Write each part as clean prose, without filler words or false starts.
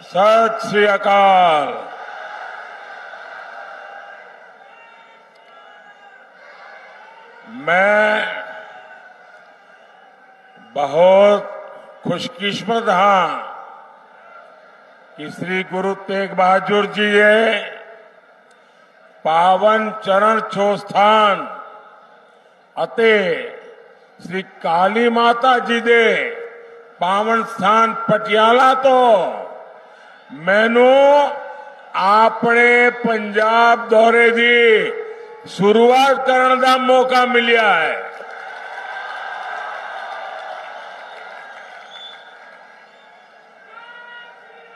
सत श्री अकाल। मैं बहुत खुशकिस्मत हाँ कि श्री गुरु तेग बहादुर जी ये पावन चरण छो स्थान अते श्री काली माता जी दे पावन स्थान पटियाला तो मैनू अपने पंजाब दौरे की शुरुआत करने का मौका मिलिया है।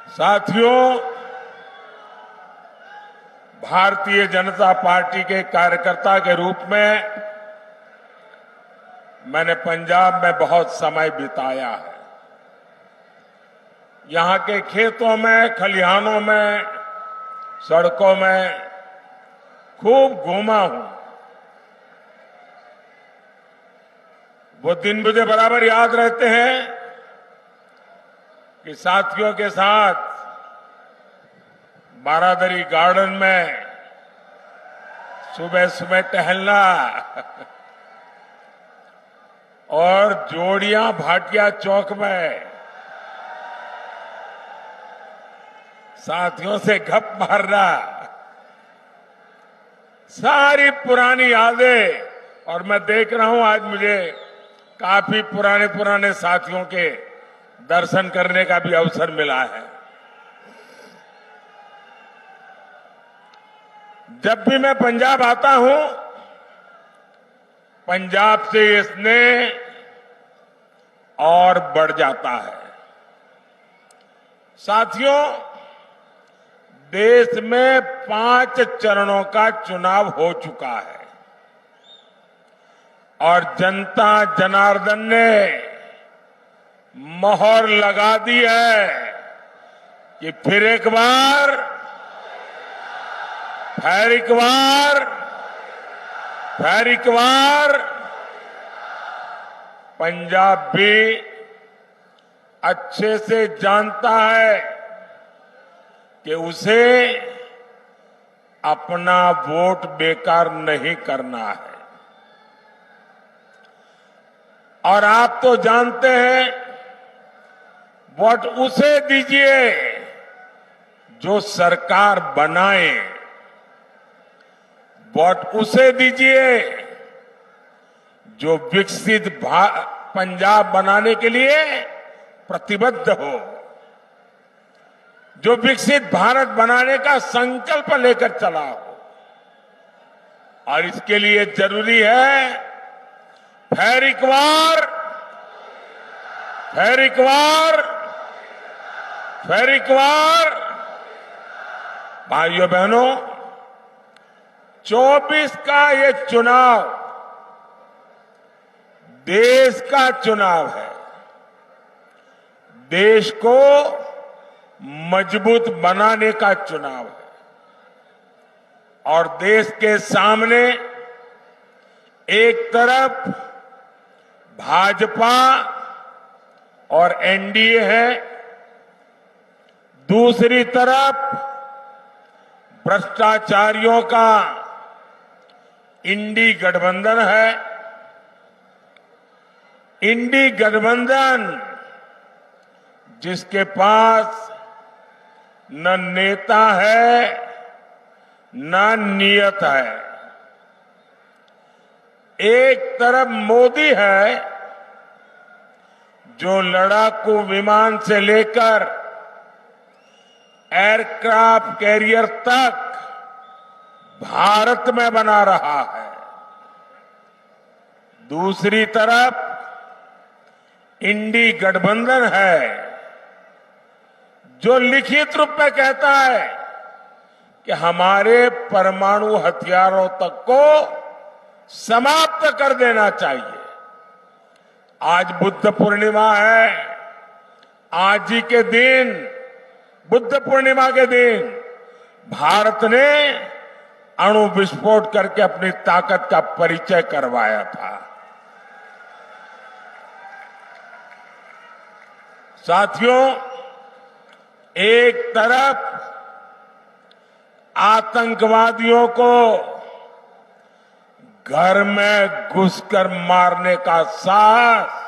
साथियों, भारतीय जनता पार्टी के कार्यकर्ता के रूप में मैंने पंजाब में बहुत समय बिताया है। यहां के खेतों में, खलिहानों में, सड़कों में खूब घूमा हूं। वो दिन मुझे बराबर याद रहते हैं कि साथियों के साथ बारादरी गार्डन में सुबह सुबह टहलना और जोड़ियां भाटिया चौक में साथियों से गप मारना, सारी पुरानी यादें। और मैं देख रहा हूं आज मुझे काफी पुराने साथियों के दर्शन करने का भी अवसर मिला है। जब भी मैं पंजाब आता हूं, पंजाब से ये स्नेह और बढ़ जाता है। साथियों, देश में 5 चरणों का चुनाव हो चुका है और जनता जनार्दन ने मोहर लगा दी है कि फिर एक बार पंजाब भी अच्छे से जानता है कि उसे अपना वोट बेकार नहीं करना है। और आप तो जानते हैं, वोट उसे दीजिए जो सरकार बनाए, वोट उसे दीजिए जो विकसित पंजाब बनाने के लिए प्रतिबद्ध हो, जो विकसित भारत बनाने का संकल्प लेकर चला हो। और इसके लिए जरूरी है फिर एक बार भाइयों बहनों, 24 का ये चुनाव देश का चुनाव है। देश को मजबूत बनाने का चुनाव है और देश के सामने एक तरफ भाजपा और एनडीए है, दूसरी तरफ भ्रष्टाचारियों का इंडी गठबंधन है। इंडी गठबंधन जिसके पास न नेता है न नियत है। एक तरफ मोदी है जो लड़ाकू विमान से लेकर एयरक्राफ्ट कैरियर तक भारत में बना रहा है। दूसरी तरफ इंडी गठबंधन है जो लिखित रूप में कहता है कि हमारे परमाणु हथियारों तक को समाप्त कर देना चाहिए। आज बुद्ध पूर्णिमा है। आज ही के दिन, बुद्ध पूर्णिमा के दिन, भारत ने अणु विस्फोट करके अपनी ताकत का परिचय करवाया था। साथियों, एक तरफ आतंकवादियों को घर में घुसकर मारने का साहस,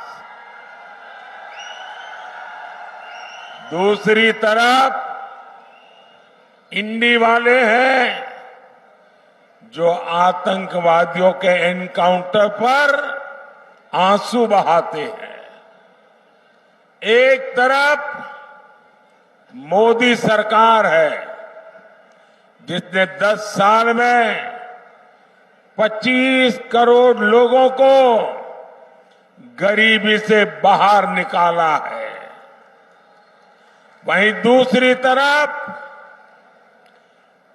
दूसरी तरफ इंडी वाले हैं जो आतंकवादियों के एनकाउंटर पर आंसू बहाते हैं। एक तरफ मोदी सरकार है जिसने 10 साल में 25 करोड़ लोगों को गरीबी से बाहर निकाला है। वहीं दूसरी तरफ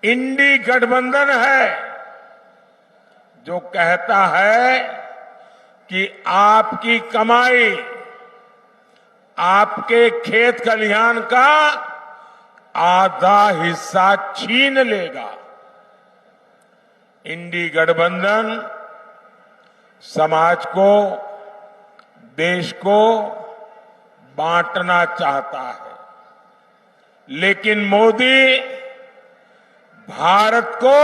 इंडी गठबंधन है जो कहता है कि आपकी कमाई, आपके खेत खलिहान का आधा हिस्सा छीन लेगा। इंडी गठबंधन समाज को, देश को बांटना चाहता है, लेकिन मोदी भारत को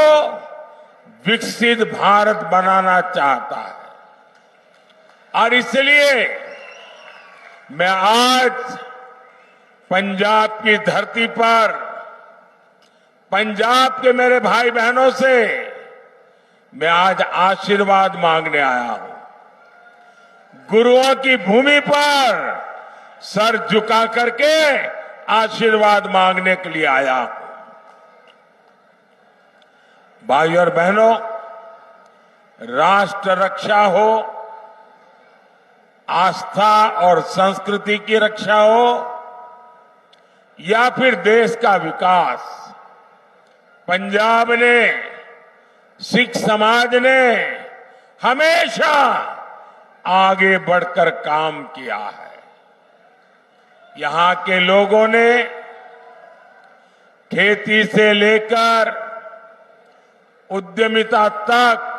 विकसित भारत बनाना चाहता है। और इसलिए मैं आज पंजाब की धरती पर पंजाब के मेरे भाई बहनों से मैं आज आशीर्वाद मांगने आया हूं। गुरुओं की भूमि पर सर झुका करके आशीर्वाद मांगने के लिए आया हूं। भाइयों और बहनों, राष्ट्र रक्षा हो, आस्था और संस्कृति की रक्षा हो या फिर देश का विकास, पंजाब ने, सिख समाज ने हमेशा आगे बढ़कर काम किया है। यहां के लोगों ने खेती से लेकर उद्यमिता तक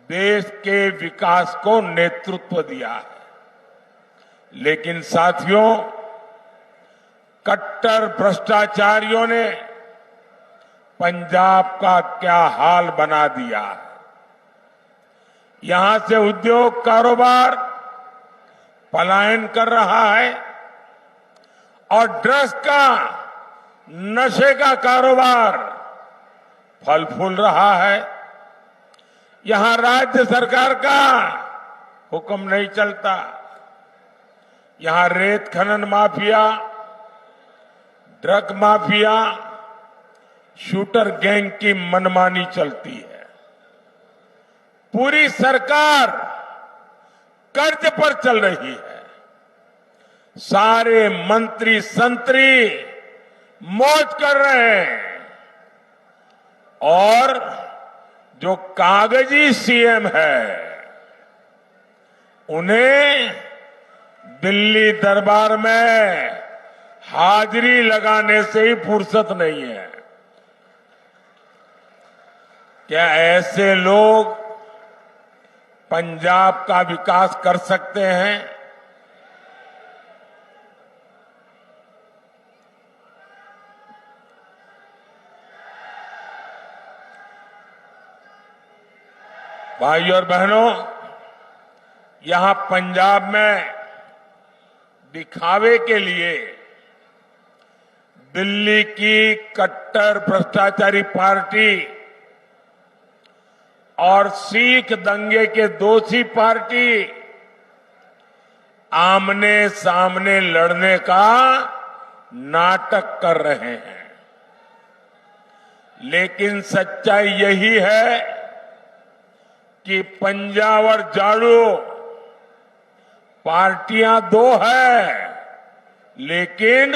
देश के विकास को नेतृत्व दिया है। लेकिन साथियों, कट्टर भ्रष्टाचारियों ने पंजाब का क्या हाल बना दिया है। यहां से उद्योग कारोबार पलायन कर रहा है और ड्रग्स का, नशे का कारोबार फल फूल रहा है। यहां राज्य सरकार का हुक्म नहीं चलता। यहां रेत खनन mafia, drug mafia, shooter gang की मनमानी चलती है। पूरी सरकार कर्ज पर चल रही है। सारे मंत्री संतरी मौज कर रहे हैं और जो कागजी सीएम है उन्हें दिल्ली दरबार में हाजिरी लगाने से ही फुर्सत नहीं है। क्या ऐसे लोग पंजाब का विकास कर सकते हैं? भाइयों और बहनों, यहां पंजाब में दिखावे के लिए दिल्ली की कट्टर भ्रष्टाचारी पार्टी और सिख दंगे के दोषी पार्टी आमने सामने लड़ने का नाटक कर रहे हैं। लेकिन सच्चाई यही है कि पंजाब और झाड़ू पार्टियां दो है, लेकिन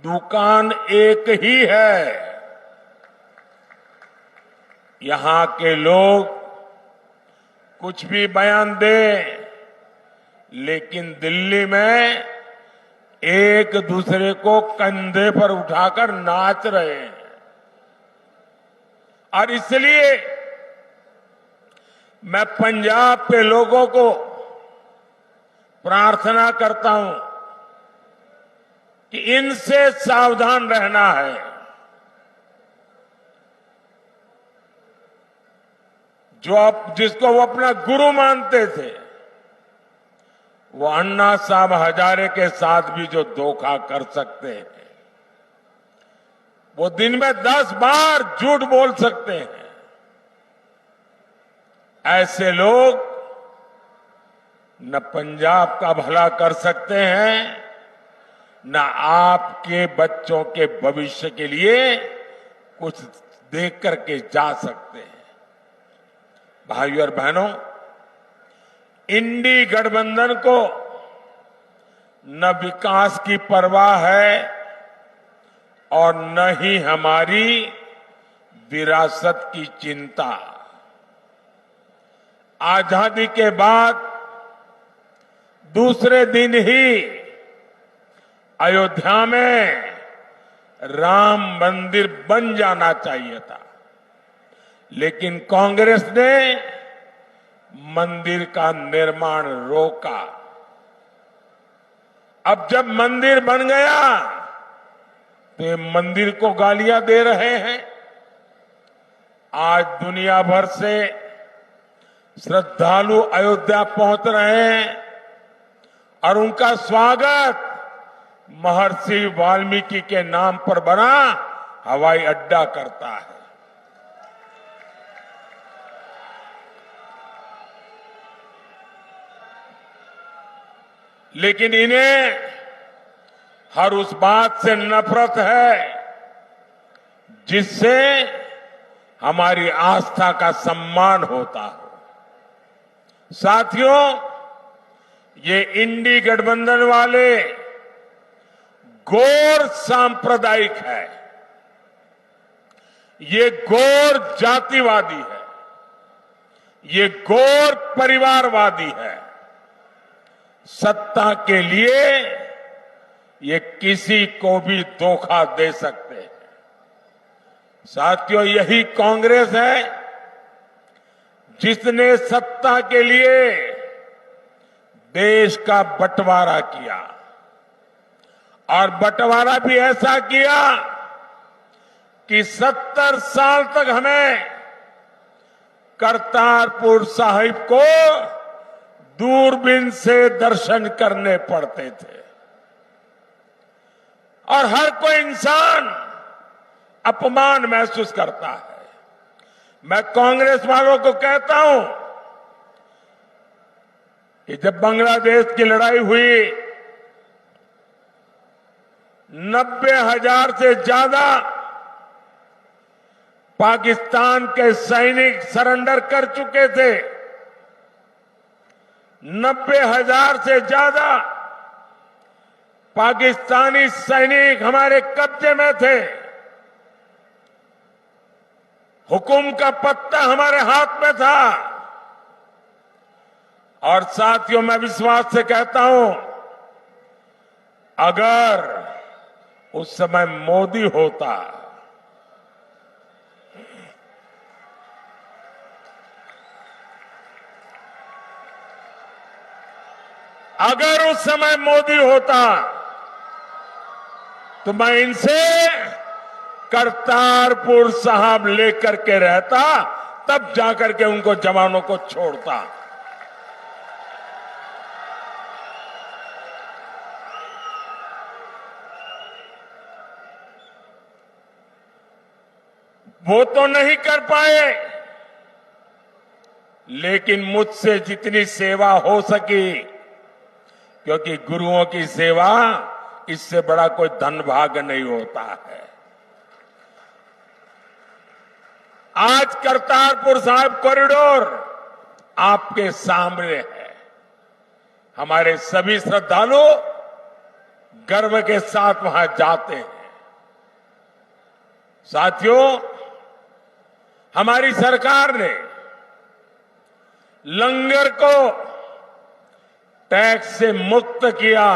दुकान एक ही है। यहां के लोग कुछ भी बयान दें, लेकिन दिल्ली में एक दूसरे को कंधे पर उठाकर नाच रहे हैं। और इसलिए मैं पंजाब के लोगों को प्रार्थना करता हूं कि इनसे सावधान रहना है। जिसको वो अपना गुरु मानते थे, वो अन्ना साहब हजारे के साथ भी जो धोखा कर सकते हैं, वो दिन में 10 बार झूठ बोल सकते हैं। ऐसे लोग न पंजाब का भला कर सकते हैं, न आपके बच्चों के भविष्य के लिए कुछ देख करके जा सकते हैं। भाइयों और बहनों, इंडी गठबंधन को न विकास की परवाह है और न ही हमारी विरासत की चिंता। आजादी के बाद दूसरे दिन ही अयोध्या में राम मंदिर बन जाना चाहिए था, लेकिन कांग्रेस ने मंदिर का निर्माण रोका। अब जब मंदिर बन गया तो ये मंदिर को गालियां दे रहे हैं। आज दुनिया भर से श्रद्धालु अयोध्या पहुंच रहे हैं और उनका स्वागत महर्षि वाल्मीकि के नाम पर बना हवाई अड्डा करता है। लेकिन इन्हें हर उस बात से नफरत है जिससे हमारी आस्था का सम्मान होता हो। साथियों, ये इंडी गठबंधन वाले गौर सांप्रदायिक है, ये गौर जातिवादी है, ये गौर परिवारवादी है। सत्ता के लिए ये किसी को भी धोखा दे सकते हैं। साथियों, यही कांग्रेस है जिसने सत्ता के लिए देश का बंटवारा किया, और बंटवारा भी ऐसा किया कि 70 साल तक हमें करतारपुर साहिब को दूरबीन से दर्शन करने पड़ते थे, और हर कोई इंसान अपमान महसूस करता है। मैं कांग्रेस वालों को कहता हूं कि जब बांग्लादेश की लड़ाई हुई, 90,000 से ज्यादा पाकिस्तान के सैनिक सरेंडर कर चुके थे। 90,000 से ज्यादा पाकिस्तानी सैनिक हमारे कब्जे में थे। हुकुम का पत्ता हमारे हाथ में था। और साथियों, मैं विश्वास से कहता हूं, अगर उस समय मोदी होता, अगर उस समय मोदी होता तो मैं इनसे करतारपुर साहब लेकर के रहता, तब जाकर के उनको जवानों को छोड़ता। वो तो नहीं कर पाए, लेकिन मुझसे जितनी सेवा हो सकी, क्योंकि गुरुओं की सेवा इससे बड़ा कोई धन भाग्य नहीं होता है। आज करतारपुर साहिब कॉरिडोर आपके सामने है। हमारे सभी श्रद्धालु गर्व के साथ वहां जाते हैं। साथियों, हमारी सरकार ने लंगर को टैक्स से मुक्त किया।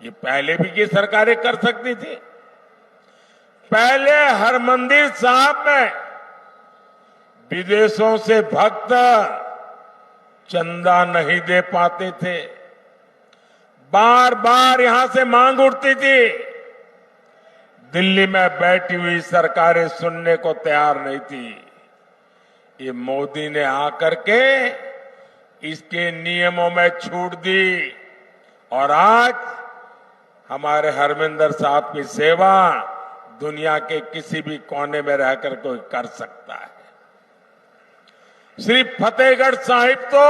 ये पहले भी ये सरकारें कर सकती थी। पहले हरमंदिर साहब में विदेशों से भक्त चंदा नहीं दे पाते थे। बार बार यहां से मांग उठती थी। दिल्ली में बैठी हुई सरकारें सुनने को तैयार नहीं थी। ये मोदी ने आकर के इसके नियमों में छूट दी और आज हमारे हरमिंदर साहब की सेवा दुनिया के किसी भी कोने में रहकर कोई कर सकता है। श्री फतेहगढ़ साहिब तो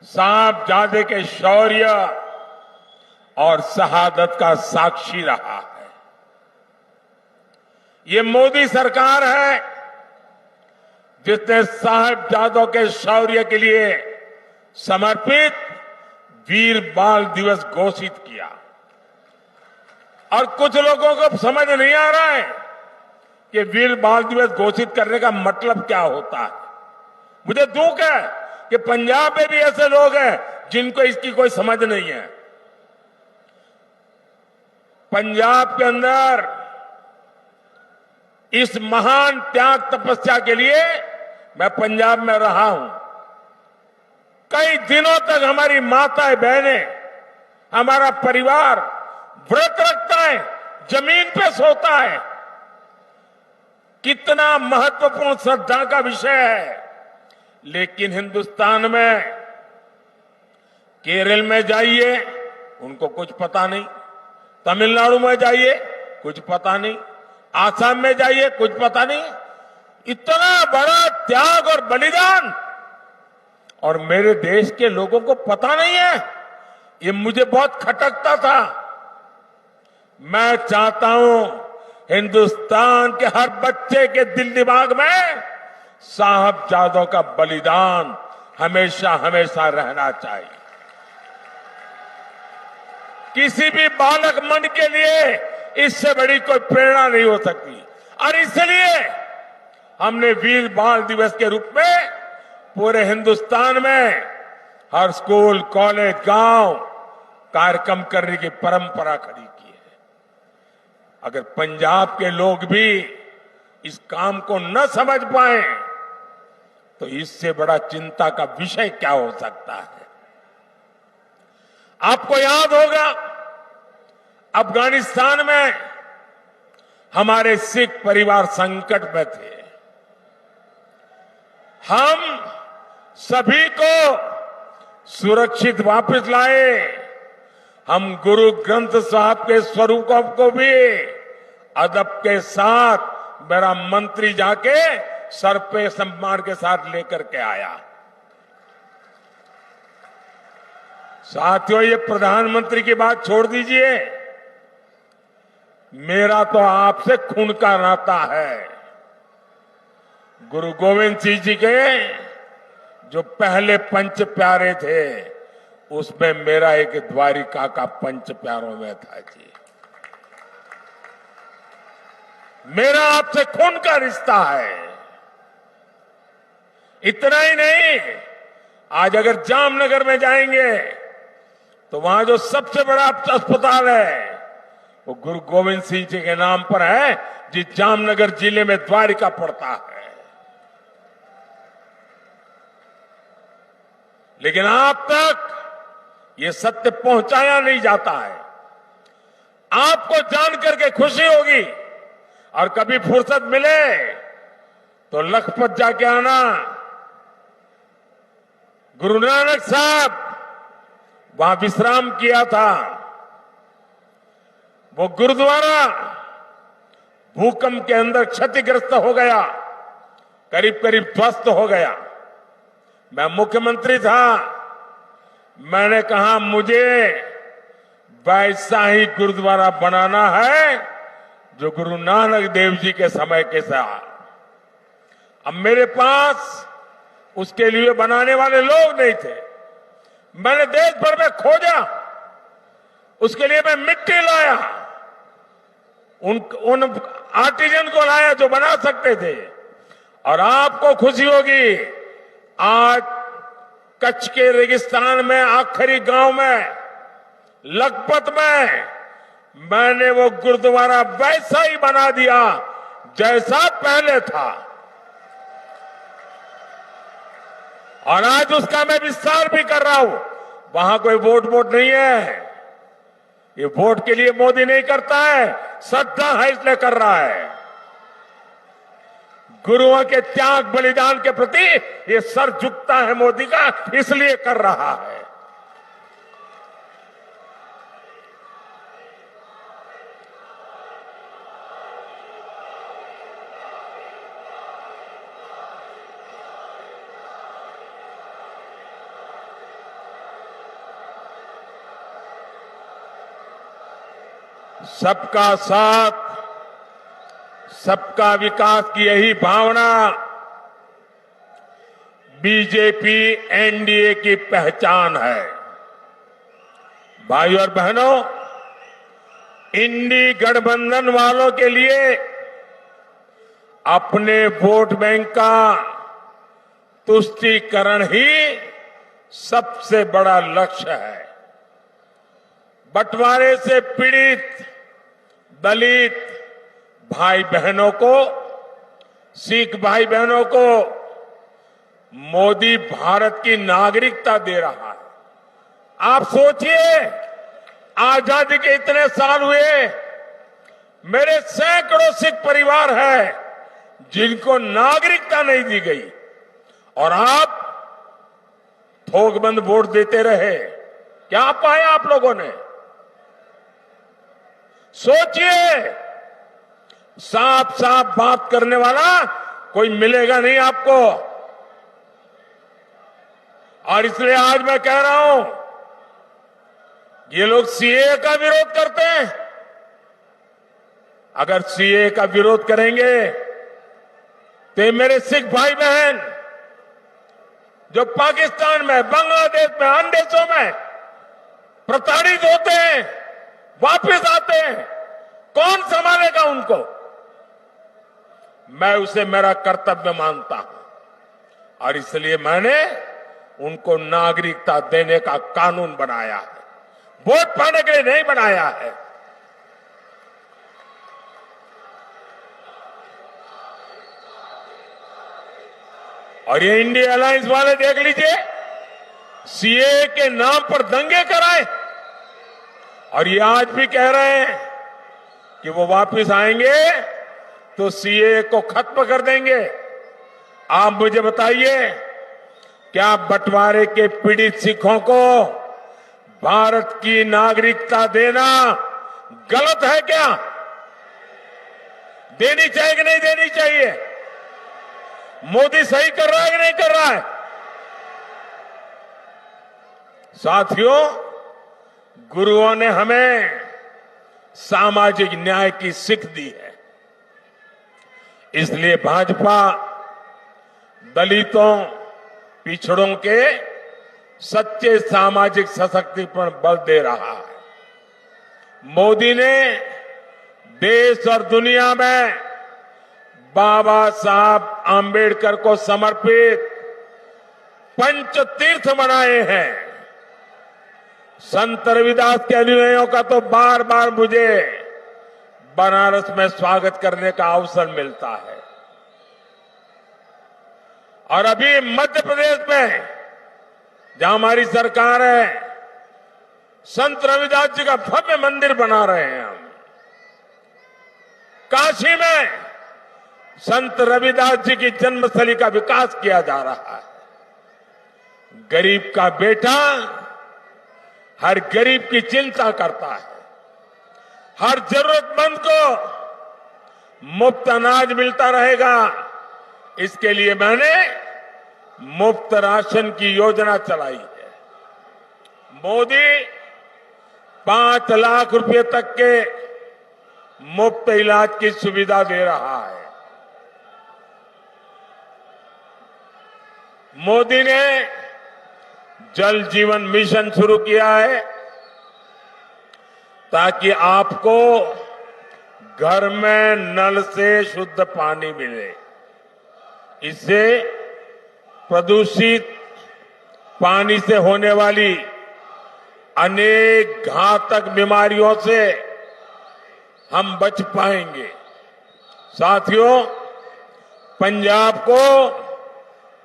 साहबजादे के शौर्य और शहादत का साक्षी रहा है। ये मोदी सरकार है जिसने साहबजादों के शौर्य के लिए समर्पित वीर बाल दिवस घोषित किया। और कुछ लोगों को समझ नहीं आ रहा है कि वीर बाल दिवस घोषित करने का मतलब क्या होता है। मुझे दुख है कि पंजाब में भी ऐसे लोग हैं जिनको इसकी कोई समझ नहीं है। पंजाब के अंदर इस महान त्याग तपस्या के लिए मैं पंजाब में रहा हूं। कई दिनों तक हमारी माताएं बहनें, हमारा परिवार व्रत रखता है, जमीन पे सोता है। कितना महत्वपूर्ण श्रद्धा का विषय है। लेकिन हिंदुस्तान में केरल में जाइए, उनको कुछ पता नहीं। तमिलनाडु में जाइए, कुछ पता नहीं। आसाम में जाइए, कुछ पता नहीं। इतना बड़ा त्याग और बलिदान और मेरे देश के लोगों को पता नहीं है। ये मुझे बहुत खटकता था। मैं चाहता हूं हिंदुस्तान के हर बच्चे के दिल दिमाग में साहबजादों का बलिदान हमेशा हमेशा रहना चाहिए। किसी भी बालक मन के लिए इससे बड़ी कोई प्रेरणा नहीं हो सकती। और इसलिए हमने वीर बाल दिवस के रूप में पूरे हिंदुस्तान में हर स्कूल, कॉलेज, गांव कार्यक्रम करने की परंपरा खड़ी की है। अगर पंजाब के लोग भी इस काम को न समझ पाए तो इससे बड़ा चिंता का विषय क्या हो सकता है। आपको याद होगा अफगानिस्तान में हमारे सिख परिवार संकट में थे। हम सभी को सुरक्षित वापस लाए। हम गुरु ग्रंथ साहब के स्वरूपों को भी अदब के साथ मेरा मंत्री जाके सर पे सम्मान के साथ लेकर के आया। साथियों, ये प्रधानमंत्री की बात छोड़ दीजिए, मेरा तो आपसे खून का नाता है। गुरु गोविंद सिंह जी के जो पहले पंच प्यारे थे उसमें मेरा एक द्वारिका का पंच प्यारों में था जी। मेरा आपसे खून का रिश्ता है। इतना ही नहीं, आज अगर जामनगर में जाएंगे तो वहां जो सबसे बड़ा अस्पताल है वो गुरु गोविंद सिंह जी के नाम पर है, जिस जामनगर जिले में द्वारिका पड़ता है। लेकिन आप तक ये सत्य पहुंचाया नहीं जाता है। आपको जानकर के खुशी होगी और कभी फुर्सत मिले तो लखपत जाके आना। गुरु नानक साहब वहां विश्राम किया था। वो गुरुद्वारा भूकंप के अंदर क्षतिग्रस्त हो गया, करीब करीब ध्वस्त हो गया। मैं मुख्यमंत्री था। मैंने कहा मुझे वैसा ही गुरुद्वारा बनाना है जो गुरु नानक देव जी के समय के साथ। अब मेरे पास उसके लिए बनाने वाले लोग नहीं थे। मैंने देश भर में खोजा, उसके लिए मैं मिट्टी लाया, उन आर्टिजन को लाया जो बना सकते थे। और आपको खुशी होगी, आज कच्छ के रेगिस्तान में आखिरी गांव में लखपत में मैंने वो गुरुद्वारा वैसा ही बना दिया जैसा पहले था। और आज उसका मैं विस्तार भी कर रहा हूं। वहां कोई वोट नहीं है। ये वोट के लिए मोदी नहीं करता है, श्रद्धा है इसलिए कर रहा है। गुरुओं के त्याग बलिदान के प्रति ये सर झुकता है मोदी का, इसलिए कर रहा है। सबका साथ, सबका विकास की यही भावना बीजेपी एनडीए की पहचान है। भाइयों और बहनों, इंडी गठबंधन वालों के लिए अपने वोट बैंक का तुष्टीकरण ही सबसे बड़ा लक्ष्य है। बंटवारे से पीड़ित दलित भाई बहनों को, सिख भाई बहनों को मोदी भारत की नागरिकता दे रहा है। आप सोचिए, आजादी के इतने साल हुए, मेरे सैकड़ों सिख परिवार है जिनको नागरिकता नहीं दी गई, और आप थोकबंद वोट देते रहे। क्या पाया आप लोगों ने? सोचिए, साफ साफ बात करने वाला कोई मिलेगा नहीं आपको। और इसलिए आज मैं कह रहा हूं, ये लोग सीए का विरोध करते हैं। अगर सीए का विरोध करेंगे तो ये मेरे सिख भाई बहन जो पाकिस्तान में, बांग्लादेश में, अन्य देशों में प्रताड़ित होते हैं, वापस आते हैं, कौन संभालेगा उनको? मैं उसे मेरा कर्तव्य मानता हूं और इसलिए मैंने उनको नागरिकता देने का कानून बनाया है, वोट पाने के लिए नहीं बनाया है। और ये इंडिया अलायंस वाले देख लीजिए, सीए के नाम पर दंगे कराए और ये आज भी कह रहे हैं कि वो वापस आएंगे तो सीए को खत्म कर देंगे। आप मुझे बताइए, क्या बंटवारे के पीड़ित सिखों को भारत की नागरिकता देना गलत है क्या? देनी चाहिए कि नहीं देनी चाहिए? मोदी सही कर रहा है कि नहीं कर रहा है? साथियों, गुरुओं ने हमें सामाजिक न्याय की सीख दी है। इसलिए भाजपा दलितों, पिछड़ों के सच्चे सामाजिक सशक्तिकरण पर बल दे रहा है। मोदी ने देश और दुनिया में बाबा साहब आंबेडकर को समर्पित पंच तीर्थ बनाए हैं। संत रविदास के अनुयायियों का तो बार बार मुझे बनारस में स्वागत करने का अवसर मिलता है। और अभी मध्य प्रदेश में जहां हमारी सरकार है, संत रविदास जी का भव्य मंदिर बना रहे हैं हम। काशी में संत रविदास जी की जन्मस्थली का विकास किया जा रहा है। गरीब का बेटा हर गरीब की चिंता करता है। हर जरूरतमंद को मुफ्त अनाज मिलता रहेगा। इसके लिए मैंने मुफ्त राशन की योजना चलाई है। मोदी 5 लाख रुपए तक के मुफ्त इलाज की सुविधा दे रहा है। मोदी ने जल जीवन मिशन शुरू किया है ताकि आपको घर में नल से शुद्ध पानी मिले। इससे प्रदूषित पानी से होने वाली अनेक घातक बीमारियों से हम बच पाएंगे। साथियों, पंजाब को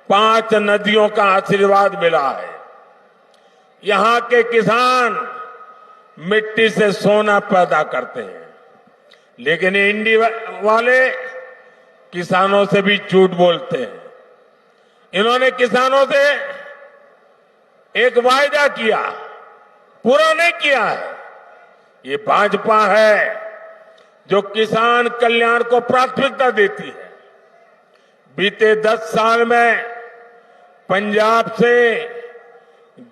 5 नदियों का आशीर्वाद मिला है। यहां के किसान मिट्टी से सोना पैदा करते हैं, लेकिन इंडिया वाले किसानों से भी झूठ बोलते हैं। इन्होंने किसानों से एक वायदा किया, पूरा नहीं किया है। ये भाजपा है जो किसान कल्याण को प्राथमिकता देती है। बीते 10 साल में पंजाब से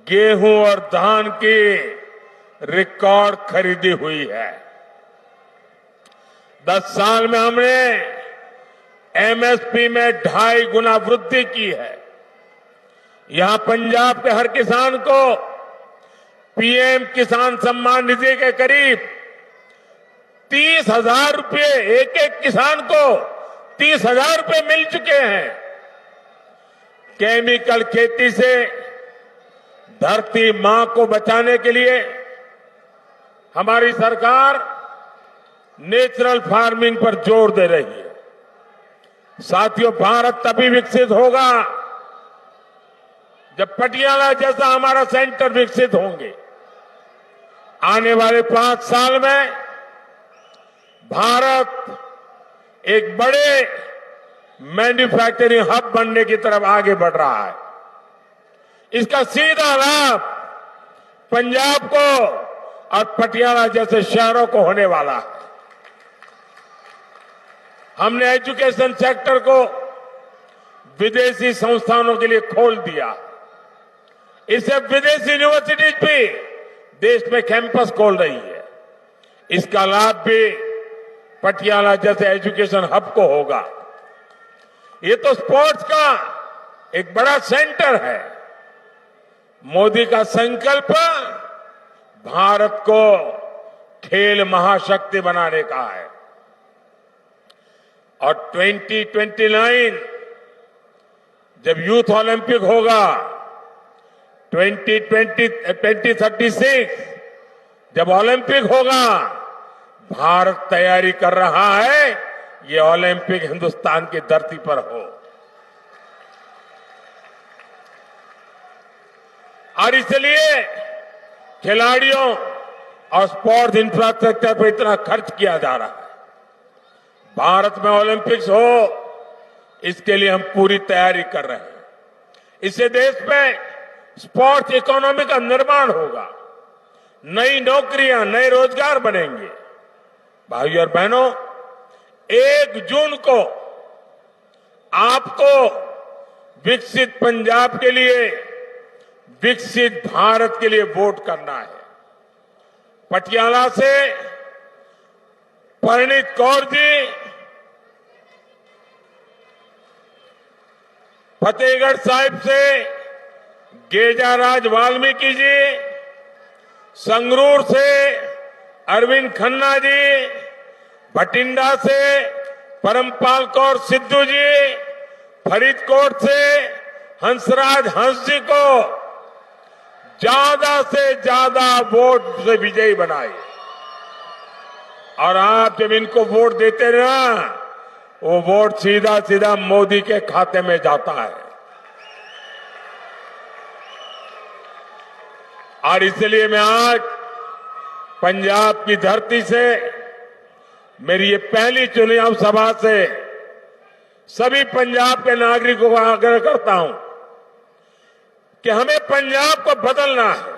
गेहूं और धान की रिकॉर्ड खरीदी हुई है। 10 साल में हमने एमएसपी में 2.5 गुना वृद्धि की है। यहां पंजाब के हर किसान को पीएम किसान सम्मान निधि के करीब 30,000 रुपये, एक एक किसान को 30,000 रुपये मिल चुके हैं। केमिकल खेती से धरती मां को बचाने के लिए हमारी सरकार नेचुरल फार्मिंग पर जोर दे रही है। साथियों, भारत तभी विकसित होगा जब पटियाला जैसा हमारा सेंटर विकसित होंगे। आने वाले 5 साल में भारत एक बड़े मैन्युफैक्चरिंग हब बनने की तरफ आगे बढ़ रहा है। इसका सीधा लाभ पंजाब को और पटियाला जैसे शहरों को होने वाला है। हमने एजुकेशन सेक्टर को विदेशी संस्थानों के लिए खोल दिया। इससे विदेशी यूनिवर्सिटीज भी देश में कैंपस खोल रही है। इसका लाभ भी पटियाला जैसे एजुकेशन हब को होगा। ये तो स्पोर्ट्स का एक बड़ा सेंटर है। मोदी का संकल्प भारत को खेल महाशक्ति बनाने का है और 2029 जब यूथ ओलंपिक होगा, 2036 जब ओलंपिक होगा, भारत तैयारी कर रहा है ये ओलंपिक हिंदुस्तान की धरती पर हो। और इसलिए खिलाड़ियों और स्पोर्ट्स इंफ्रास्ट्रक्चर पर इतना खर्च किया जा रहा है। भारत में ओलंपिक्स हो, इसके लिए हम पूरी तैयारी कर रहे हैं। इससे देश में स्पोर्ट्स इकोनॉमी का निर्माण होगा, नई नौकरियां, नए रोजगार बनेंगे। भाइयों और बहनों, 1 जून को आपको विकसित पंजाब के लिए, विकसित भारत के लिए वोट करना है। पटियाला से परिणीत कौर जी, फतेहगढ़ साहिब से गेजाराज वाल्मीकि जी, संगरूर से अरविंद खन्ना जी, भटिंडा से परमपाल कौर सिद्धू जी, फरीदकोट से हंसराज हंस जी को ज्यादा से ज्यादा वोट से विजयी बनाए। और आप जब इनको वोट देते ना, वो वोट सीधा सीधा मोदी के खाते में जाता है। और इसलिए मैं आज पंजाब की धरती से, मेरी ये पहली चुनाव सभा से सभी पंजाब के नागरिकों का आग्रह करता हूं कि हमें पंजाब को बदलना है।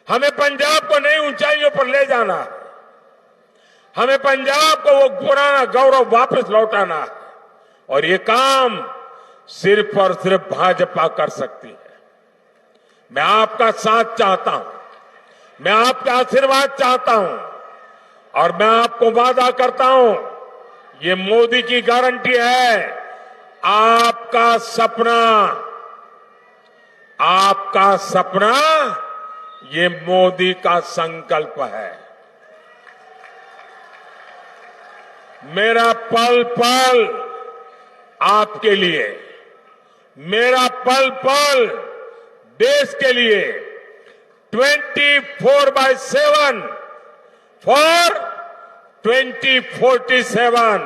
हमें पंजाब को नई ऊंचाइयों पर ले जाना है। हमें पंजाब को वो पुराना गौरव वापस लौटाना है। और ये काम सिर्फ और सिर्फ भाजपा कर सकती है। मैं आपका साथ चाहता हूं, मैं आपका आशीर्वाद चाहता हूं और मैं आपको वादा करता हूं, ये मोदी की गारंटी है। आपका सपना ये मोदी का संकल्प है। मेरा पल पल आपके लिए, मेरा पल पल देश के लिए 24/7 फॉर 2047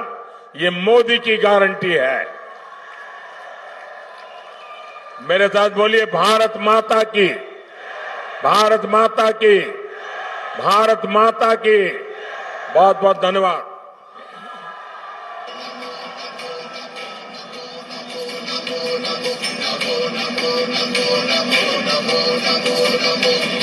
ये मोदी की गारंटी है। मेरे साथ बोलिए, भारत माता की भारत माता की, भारत माता की। बहुत बहुत धन्यवाद। नमो नमो नमो नमो नमो नमो नमो